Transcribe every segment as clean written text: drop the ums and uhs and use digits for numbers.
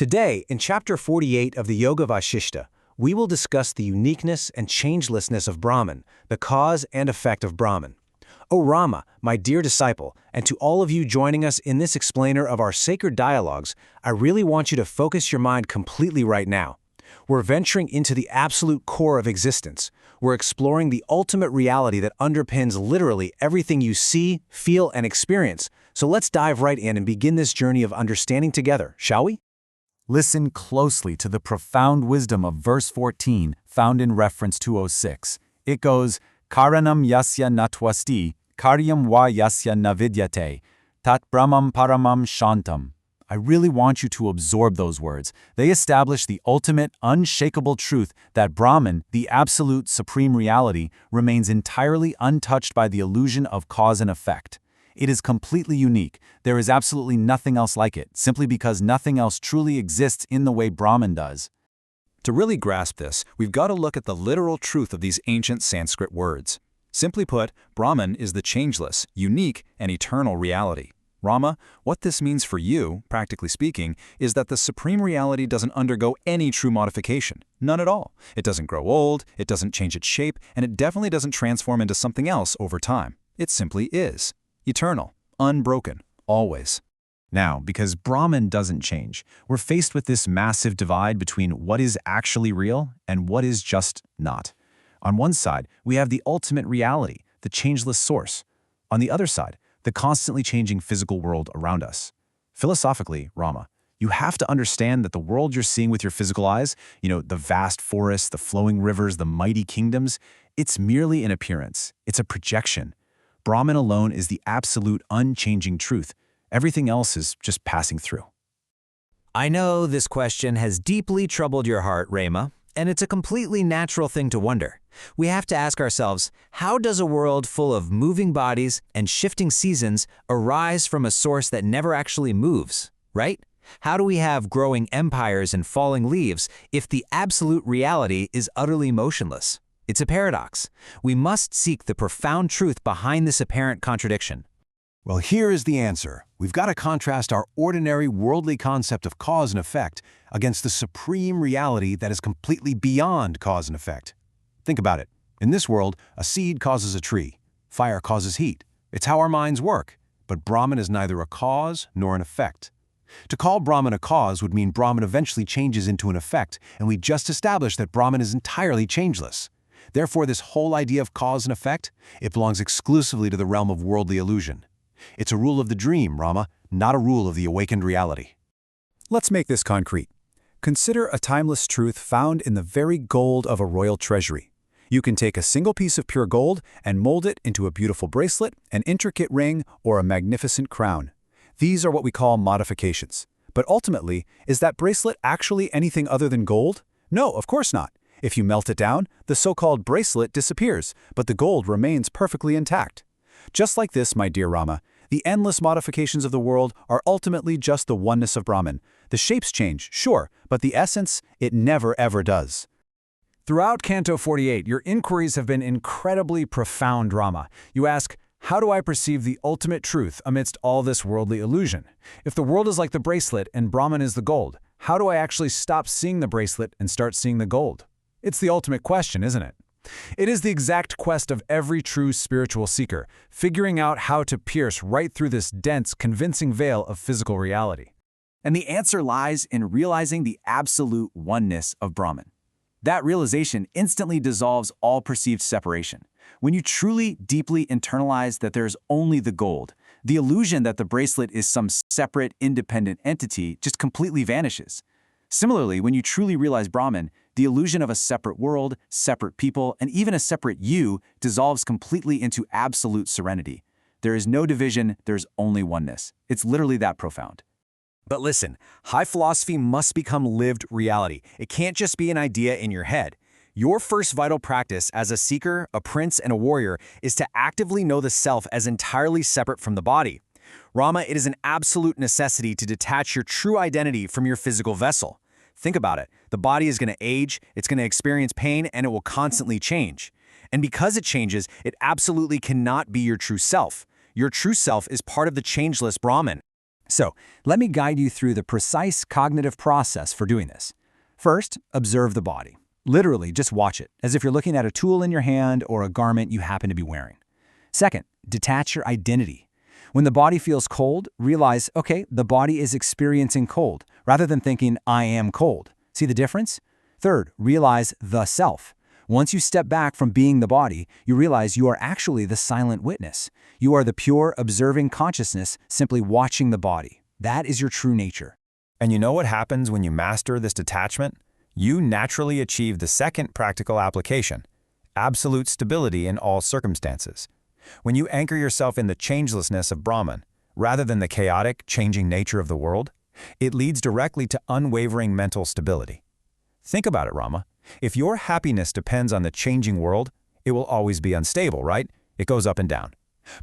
Today, in Chapter 48 of the Yoga Vasistha, we will discuss the uniqueness and changelessness of Brahman, the cause and effect of Brahman. O Rama, my dear disciple, and to all of you joining us in this explainer of our sacred dialogues, I really want you to focus your mind completely right now. We're venturing into the absolute core of existence. We're exploring the ultimate reality that underpins literally everything you see, feel, and experience. So let's dive right in and begin this journey of understanding together, shall we? Listen closely to the profound wisdom of verse 14, found in reference 206. It goes, Karanam yasya natvasti, karyam va yasya navidyate, tat brahmam paramam shantam. I really want you to absorb those words. They establish the ultimate, unshakable truth that Brahman, the absolute supreme reality, remains entirely untouched by the illusion of cause and effect. It is completely unique. There is absolutely nothing else like it, simply because nothing else truly exists in the way Brahman does. To really grasp this, we've got to look at the literal truth of these ancient Sanskrit words. Simply put, Brahman is the changeless, unique, and eternal reality. Rama, what this means for you, practically speaking, is that the supreme reality doesn't undergo any true modification. None at all. It doesn't grow old, it doesn't change its shape, and it definitely doesn't transform into something else over time. It simply is. Eternal, unbroken, always. Now, because Brahman doesn't change, we're faced with this massive divide between what is actually real and what is just not. On one side, we have the ultimate reality, the changeless source. On the other side, the constantly changing physical world around us. Philosophically, Rama, you have to understand that the world you're seeing with your physical eyes, the vast forests, the flowing rivers, the mighty kingdoms, it's merely an appearance. It's a projection. Brahman alone is the absolute unchanging truth. Everything else is just passing through. I know this question has deeply troubled your heart, Rama, and it's a completely natural thing to wonder. We have to ask ourselves, how does a world full of moving bodies and shifting seasons arise from a source that never actually moves, right? How do we have growing empires and falling leaves if the absolute reality is utterly motionless? It's a paradox. We must seek the profound truth behind this apparent contradiction. Well, here is the answer. We've got to contrast our ordinary worldly concept of cause and effect against the supreme reality that is completely beyond cause and effect. Think about it. In this world, a seed causes a tree. Fire causes heat. It's how our minds work. But Brahman is neither a cause nor an effect. To call Brahman a cause would mean Brahman eventually changes into an effect, and we just established that Brahman is entirely changeless. Therefore, this whole idea of cause and effect, it belongs exclusively to the realm of worldly illusion. It's a rule of the dream, Rama, not a rule of the awakened reality. Let's make this concrete. Consider a timeless truth found in the very gold of a royal treasury. You can take a single piece of pure gold and mold it into a beautiful bracelet, an intricate ring, or a magnificent crown. These are what we call modifications. But ultimately, is that bracelet actually anything other than gold? No, of course not. If you melt it down, the so-called bracelet disappears, but the gold remains perfectly intact. Just like this, my dear Rama, the endless modifications of the world are ultimately just the oneness of Brahman. The shapes change, sure, but the essence, it never ever does. Throughout Canto 48, your inquiries have been incredibly profound, Rama. You ask, how do I perceive the ultimate truth amidst all this worldly illusion? If the world is like the bracelet and Brahman is the gold, how do I actually stop seeing the bracelet and start seeing the gold? It's the ultimate question, isn't it? It is the exact quest of every true spiritual seeker, figuring out how to pierce right through this dense, convincing veil of physical reality. And the answer lies in realizing the absolute oneness of Brahman. That realization instantly dissolves all perceived separation. When you truly, deeply internalize that there's only the gold, the illusion that the bracelet is some separate, independent entity just completely vanishes. Similarly, when you truly realize Brahman, the illusion of a separate world, separate people, and even a separate you dissolves completely into absolute serenity. There is no division, there's only oneness. It's literally that profound. But listen, high philosophy must become lived reality. It can't just be an idea in your head. Your first vital practice as a seeker, a prince, and a warrior is to actively know the self as entirely separate from the body. Rama, it is an absolute necessity to detach your true identity from your physical vessel. Think about it. The body is going to age, it's going to experience pain, and it will constantly change. And because it changes, it absolutely cannot be your true self. Your true self is part of the changeless Brahman. So, let me guide you through the precise cognitive process for doing this. First, observe the body. Literally, just watch it, as if you're looking at a tool in your hand or a garment you happen to be wearing. Second, detach your identity. When the body feels cold, realize, okay, the body is experiencing cold, rather than thinking, I am cold. See the difference? Third, realize the self. Once you step back from being the body, you realize you are actually the silent witness. You are the pure, observing consciousness simply watching the body. That is your true nature. And you know what happens when you master this detachment? You naturally achieve the second practical application, absolute stability in all circumstances. When you anchor yourself in the changelessness of Brahman, rather than the chaotic, changing nature of the world, it leads directly to unwavering mental stability. Think about it, Rama. If your happiness depends on the changing world, it will always be unstable, right? It goes up and down.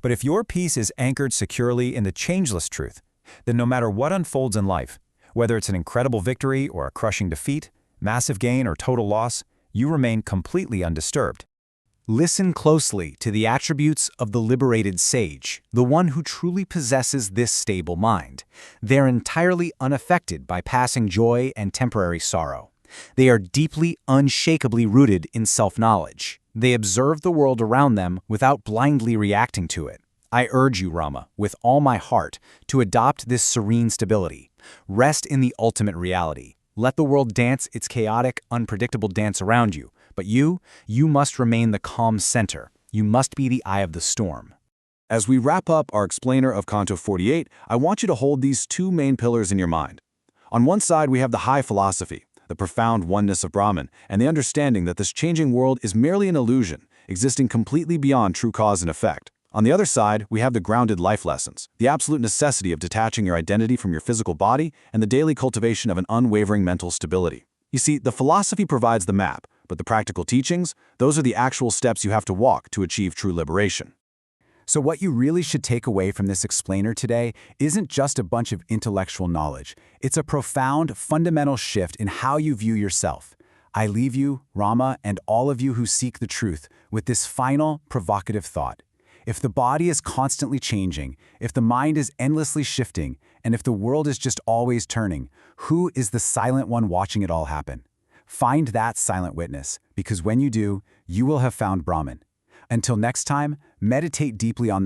But if your peace is anchored securely in the changeless truth, then no matter what unfolds in life, whether it's an incredible victory or a crushing defeat, massive gain or total loss, you remain completely undisturbed. Listen closely to the attributes of the liberated sage, the one who truly possesses this stable mind. They're entirely unaffected by passing joy and temporary sorrow. They are deeply, unshakably rooted in self-knowledge. They observe the world around them without blindly reacting to it. I urge you, Rama, with all my heart, to adopt this serene stability. Rest in the ultimate reality. Let the world dance its chaotic, unpredictable dance around you. But you must remain the calm center. You must be the eye of the storm. As we wrap up our explainer of Canto 48, I want you to hold these two main pillars in your mind. On one side, we have the high philosophy, the profound oneness of Brahman, and the understanding that this changing world is merely an illusion, existing completely beyond true cause and effect. On the other side, we have the grounded life lessons, the absolute necessity of detaching your identity from your physical body and the daily cultivation of an unwavering mental stability. You see, the philosophy provides the map, but the practical teachings, those are the actual steps you have to walk to achieve true liberation. So what you really should take away from this explainer today isn't just a bunch of intellectual knowledge. It's a profound, fundamental shift in how you view yourself. I leave you, Rama, and all of you who seek the truth, with this final, provocative thought. If the body is constantly changing, if the mind is endlessly shifting, and if the world is just always turning, who is the silent one watching it all happen? Find that silent witness, because when you do, you will have found Brahman. Until next time, meditate deeply on